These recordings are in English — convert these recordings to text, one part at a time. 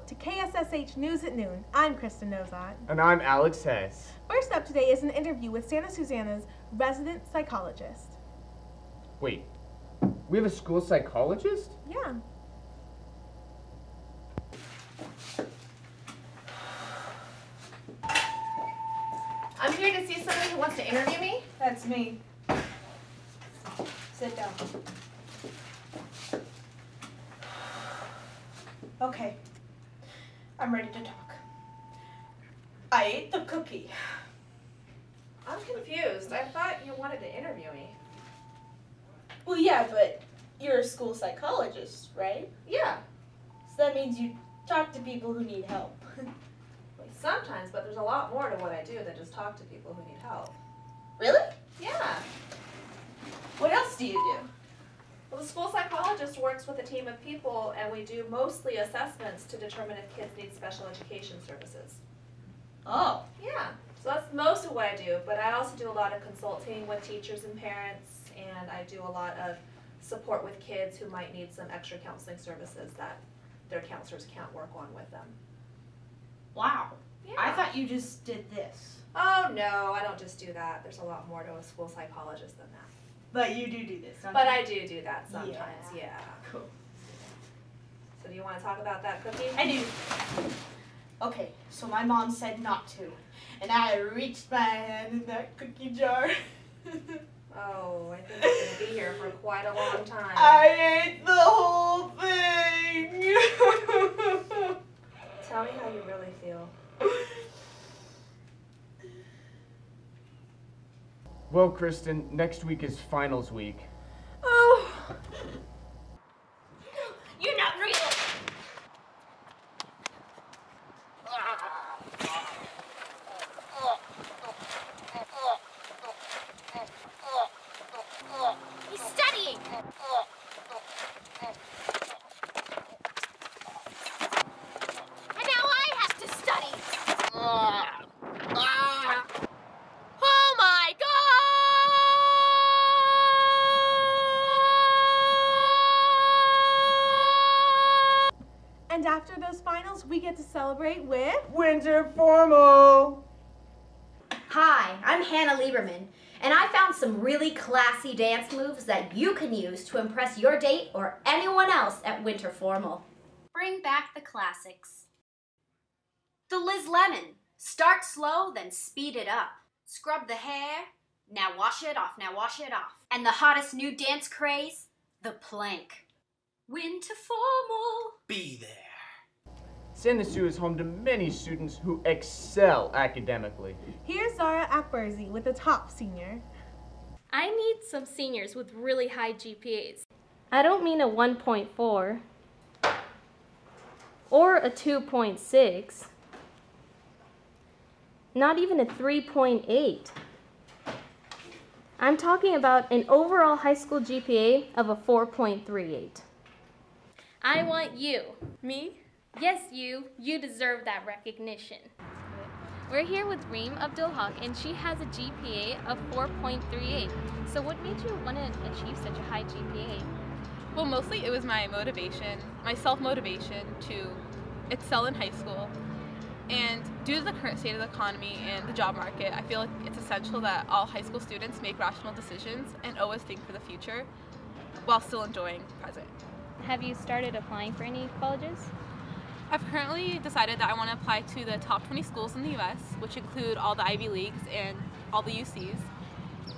to KSSH News at Noon. I'm Kristen Nozot. And I'm Alex Hess. First up today is an interview with Santa Susana's resident psychologist. Wait, we have a school psychologist? Yeah. I'm here to see someone who wants to interview me. That's me. Sit down. Okay. I'm ready to talk. I ate the cookie. I'm confused. I thought you wanted to interview me. Well, yeah, but you're a school psychologist, right? Yeah. So that means you talk to people who need help. Sometimes, but there's a lot more to what I do than just talk to people who need help. Really? Yeah. What else do you do? Well, the school psychologist works with a team of people, and we do mostly assessments to determine if kids need special education services. Oh. Yeah. So that's most of what I do, but I also do a lot of consulting with teachers and parents, and I do a lot of support with kids who might need some extra counseling services that their counselors can't work on with them. Wow. Yeah. I thought you just did this. Oh, no, I don't just do that. There's a lot more to a school psychologist than that. But you do this, don't But you? I do that sometimes, yeah. Cool. So do you want to talk about that cookie? I do. Okay, so my mom said not to, and I reached my hand in that cookie jar. Oh, I think we're going to be here for quite a long time. I ate the whole thing. Tell me how you really feel. Well, Kristen, next week is finals week. Oh. You're not real. He's studying. And now I have to study. Oh my God! And after those finals, we get to celebrate with Winter formal! Hi, I'm Hannah Lieberman, and I found some really classy dance moves that you can use to impress your date or anyone else at Winter Formal. Bring back the classics. The Liz Lemon. Start slow, then speed it up. Scrub the hair. Now wash it off, now wash it off. And the hottest new dance craze, the plank. Winter Formal. Be there. Santa Sue is home to many students who excel academically. here's Zara Akbarzi with the top senior. I need some seniors with really high GPAs. I don't mean a 1.4 or a 2.6, not even a 3.8. I'm talking about an overall high school GPA of a 4.38. I want you. Me? Yes, you. You deserve that recognition. We're here with Reem Abdulhaq, and she has a GPA of 4.38. So what made you want to achieve such a high GPA? Well, mostly it was my motivation, my self-motivation to excel in high school. And due to the current state of the economy and the job market, I feel like it's essential that all high school students make rational decisions and always think for the future while still enjoying the present. Have you started applying for any colleges? I've currently decided that I want to apply to the top 20 schools in the U.S., which include all the Ivy Leagues and all the UCs.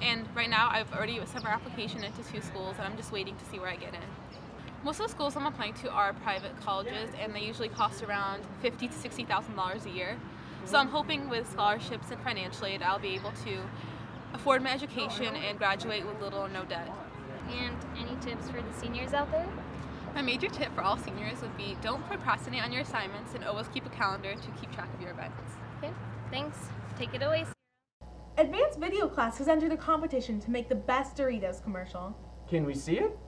And right now I've already sent my application into 2 schools, and I'm just waiting to see where I get in. Most of the schools I'm applying to are private colleges, and they usually cost around $50,000 to $60,000 a year. So I'm hoping with scholarships and financial aid I'll be able to afford my education and graduate with little or no debt. And any tips for the seniors out there? My major tip for all seniors would be don't procrastinate on your assignments and always keep a calendar to keep track of your events. Okay, thanks. Take it away. Advanced Video Class has entered a competition to make the best Doritos commercial. Can we see it?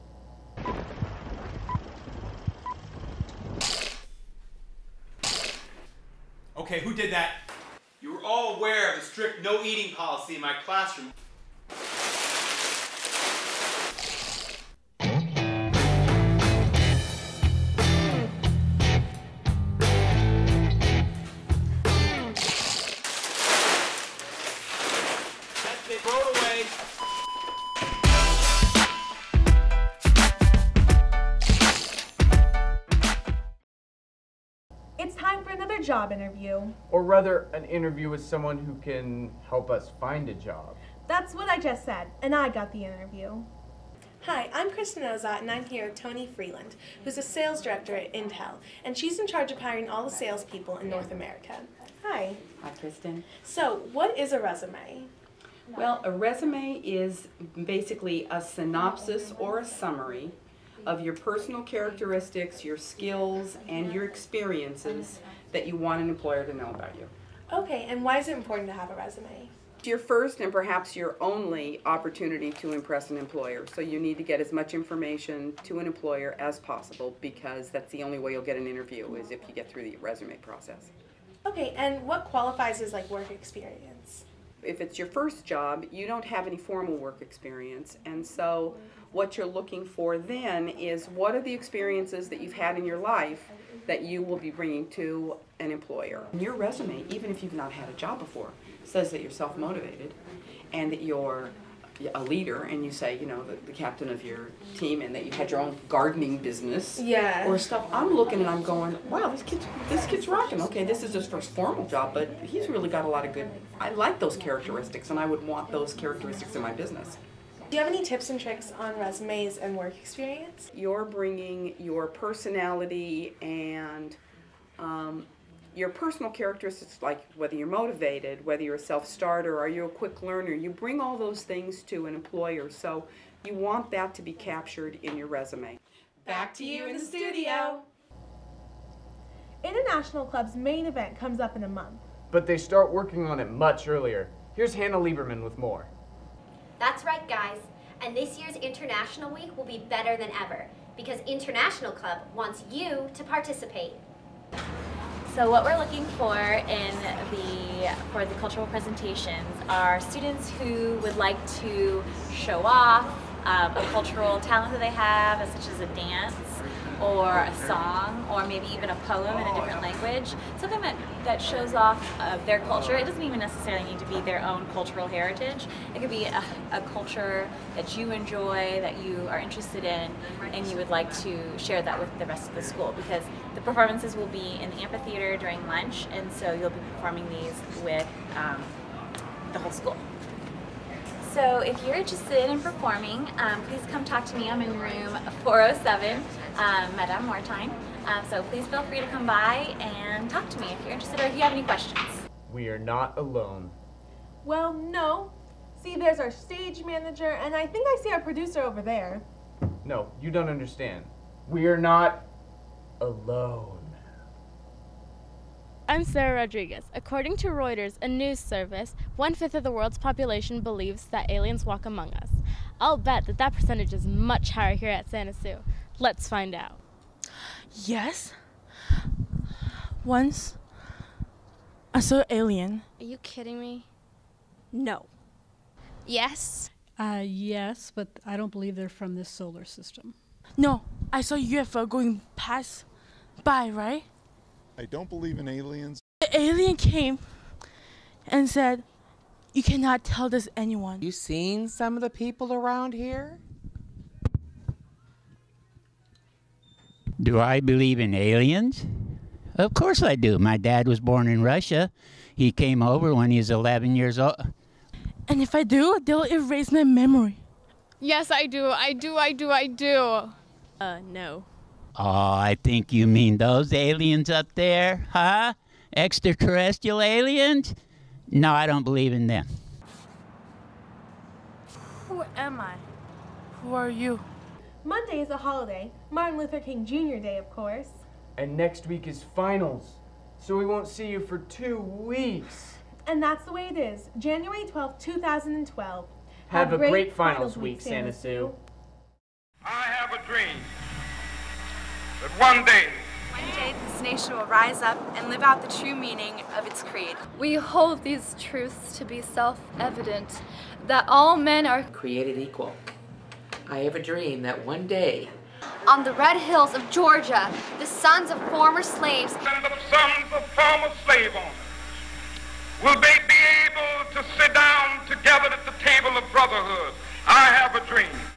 Okay, who did that? You were all aware of the strict no eating policy in my classroom. job interview. Or rather, an interview with someone who can help us find a job. That's what I just said, and I got the interview. Hi, I'm Kristen Ozat, and I'm here with Tony Freeland, who's a sales director at Intel, and she's in charge of hiring all the salespeople in North America. Hi. Hi, Kristen. So, what is a resume? Well, a resume is basically a synopsis or a summary of your personal characteristics, your skills, and your experiences that you want an employer to know about you. Okay, and why is it important to have a resume? It's your first and perhaps your only opportunity to impress an employer, so you need to get as much information to an employer as possible because that's the only way you'll get an interview is if you get through the resume process. Okay, and what qualifies as like work experience? If it's your first job, you don't have any formal work experience, and so what you're looking for then is what are the experiences that you've had in your life that you will be bringing to an employer. Your resume, even if you've not had a job before, says that you're self-motivated and that you're a leader, and you say, you know, the captain of your team, and that you had your own gardening business or stuff. I'm looking and I'm going, wow, this kid's rocking. Okay, this is his first formal job, but he's really got a lot of good, I like those characteristics, and I would want those characteristics in my business. Do you have any tips and tricks on resumes and work experience? You're bringing your personality and your personal characteristics, like whether you're motivated, whether you're a self-starter, are you a quick learner. You bring all those things to an employer, so you want that to be captured in your resume. Back to you in the studio. International Club's main event comes up in a month. But they start working on it much earlier. Here's Hannah Lieberman with more. That's right, guys. And this year's International Week will be better than ever because International Club wants you to participate. So what we're looking for for the cultural presentations are students who would like to show off a cultural talent that they have, such as a dance or a song or maybe even a poem in a different language. Something that shows off their culture. It doesn't even necessarily need to be their own cultural heritage. It could be a culture that you enjoy, that you are interested in, and you would like to share that with the rest of the school, because the performances will be in the amphitheater during lunch, and so you'll be performing these with the whole school. So if you're interested in performing, please come talk to me. I'm in room 407, Madame Mortine. So please feel free to come by and talk to me if you're interested or if you have any questions. We are not alone. Well, no. See, there's our stage manager, and I think I see our producer over there. No, you don't understand. We are not alone. I'm Sarah Rodriguez. According to Reuters, a news service, 1/5 of the world's population believes that aliens walk among us. I'll bet that percentage is much higher here at Santa Sue. Let's find out. Yes. Once I saw an alien. Are you kidding me? No. Yes? Yes, but I don't believe they're from this solar system. No, I saw a UFO going by, right? I don't believe in aliens. The alien came and said, "You cannot tell this anyone." You seen some of the people around here? Do I believe in aliens? Of course I do. My dad was born in Russia. He came over when he was 11 years old. And if I do, they'll erase my memory. Yes, I do. No. Oh, I think you mean those aliens up there, huh? Extraterrestrial aliens? No, I don't believe in them. Who am I? Who are you? Monday is a holiday. Martin Luther King Jr. Day, of course. And next week is finals, so we won't see you for 2 weeks. And that's the way it is. January 12th, 2012. Have a great finals week, Santa Sue. I have a dream that one day this nation will rise up and live out the true meaning of its creed. We hold these truths to be self-evident, that all men are created equal. I have a dream that one day, on the red hills of Georgia, the sons of former slaves and the sons of former slave owners will they be able to sit down together at the table of brotherhood. I have a dream.